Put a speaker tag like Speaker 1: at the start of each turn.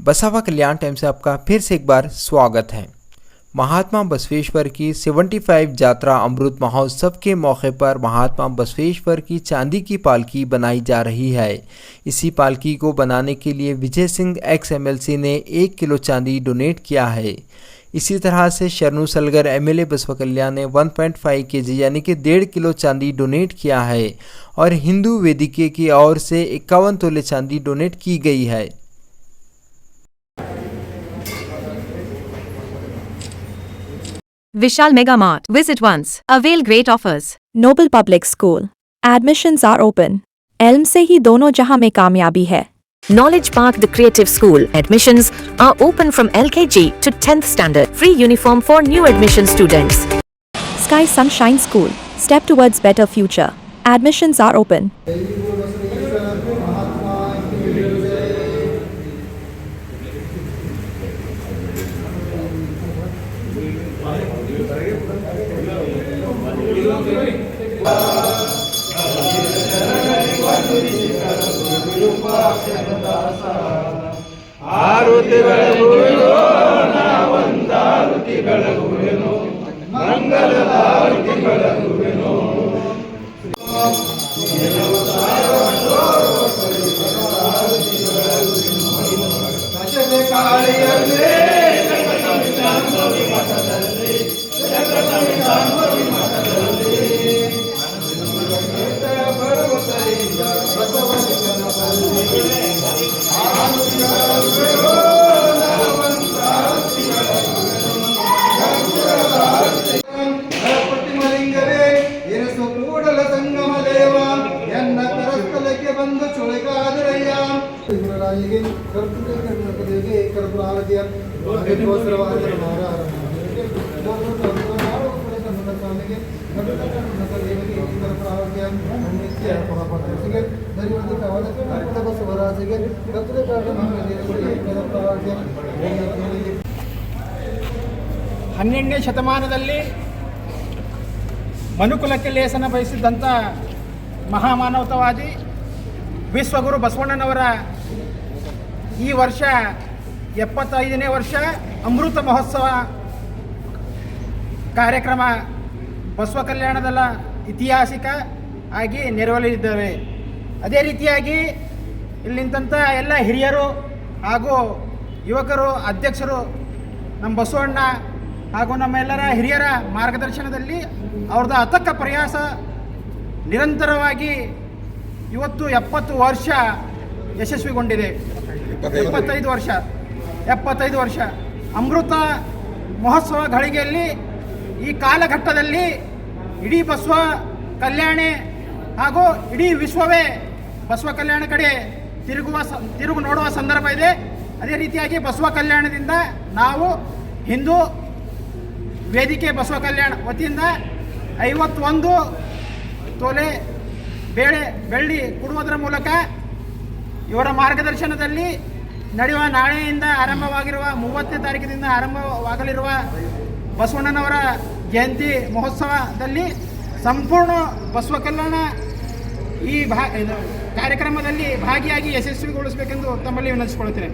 Speaker 1: बसवा कल्याण टाइम से आपका फिर से एक बार स्वागत है। महात्मा बसवेश्वर की 75 जात्रा अमृत महोत्सव के मौके पर महात्मा बसवेश्वर की चांदी की पालकी बनाई जा रही है। इसी पालकी को बनाने के लिए विजय सिंह एक्स MLC ने 1 किलो चांदी डोनेट किया है। इसी तरह से शरणु सलगर MLA बसवा कल्याण ने 1.5 kg यानी कि 1.5 किलो चांदी डोनेट किया है और हिंदू वेदिके की ओर से 51 तोले चांदी डोनेट की गई है।
Speaker 2: Vishal Mega Mart. Visit once. Avail great offers.
Speaker 3: Noble Public School. Admissions are open. Elm से ही दोनों जहां में कामयाबी है।
Speaker 2: Knowledge Park The Creative School. Admissions are open from LKG to 10th standard. Free uniform for new admission students.
Speaker 3: Sky Sunshine School. Step towards better future. Admissions are open.
Speaker 4: ಹನ್ನೆರಡನೇ ಶತಮಾನದಲ್ಲಿ ಮನುಕುಲಕ್ಕೆ ಲೇಸನ ಬಯಸಿದ್ದಂಥ ಮಹಾಮಾನವತಾವಾದಿ ವಿಶ್ವಗುರು ಬಸವಣ್ಣನವರ ಈ ವರ್ಷ 75ನೇ ವರ್ಷ ಅಮೃತ ಮಹೋತ್ಸವ ಕಾರ್ಯಕ್ರಮ ಬಸವ ಕಲ್ಯಾಣದ ಐತಿಹಾಸಿಕ ಆಗಿ ನೆರವೇರಲಿದ್ದೇವೆ. ಅದೇ ರೀತಿಯಾಗಿ ಇಲ್ಲಿ ನಿಂತ ಎಲ್ಲ ಹಿರಿಯರು ಹಾಗೂ ಯುವಕರು ಅಧ್ಯಕ್ಷರು ನಮ್ಮ ಬಸವಣ್ಣ ಹಾಗೂ ನಮ್ಮೆಲ್ಲರ ಹಿರಿಯರ ಮಾರ್ಗದರ್ಶನದಲ್ಲಿ ಅವ್ರದ್ದು ಅತಕ್ಕ ಪ್ರಯಾಸ ನಿರಂತರವಾಗಿ ಇವತ್ತು 70 ವರ್ಷ ಯಶಸ್ವಿಗೊಂಡಿದೆ. 75 ವರ್ಷ ಅಮೃತ ಮಹೋತ್ಸವ ಗಳಿಗೆಯಲ್ಲಿ ಈ ಕಾಲಘಟ್ಟದಲ್ಲಿ ಇಡೀ ಬಸವ ಕಲ್ಯಾಣ ಹಾಗೂ ಇಡೀ ವಿಶ್ವವೇ ಬಸವ ಕಲ್ಯಾಣ ಕಡೆ ತಿರುಗು ನೋಡುವ ಸಂದರ್ಭ ಇದೆ. ಅದೇ ರೀತಿಯಾಗಿ ಬಸವ ಕಲ್ಯಾಣದಿಂದ ನಾವು ಹಿಂದೂ ವೇದಿಕೆ ಬಸವ ಕಲ್ಯಾಣ ವತಿಯಿಂದ 51 ತೊಲೆ ಬೆಳ್ಳಿ ಕೊಡುವುದರ ಮೂಲಕ ಇವರ ಮಾರ್ಗದರ್ಶನದಲ್ಲಿ ನಡೆಯುವ ನಾಳೆಯಿಂದ ಆರಂಭವಾಗಿರುವ 30ನೇ ತಾರೀಕಿನಿಂದ ಆರಂಭವಾಗಲಿರುವ ಬಸವಣ್ಣನವರ ಜಯಂತಿ ಮಹೋತ್ಸವದಲ್ಲಿ ಸಂಪೂರ್ಣ ಬಸವ ಕಲ್ಯಾಣ ಈ ಕಾರ್ಯಕ್ರಮದಲ್ಲಿ ಭಾಗಿಯಾಗಿ ಯಶಸ್ವಿಗೊಳಿಸಬೇಕೆಂದು ತಮ್ಮಲ್ಲಿ ವಿನಂತಿಸಿಕೊಳ್ಳುತ್ತೇನೆ.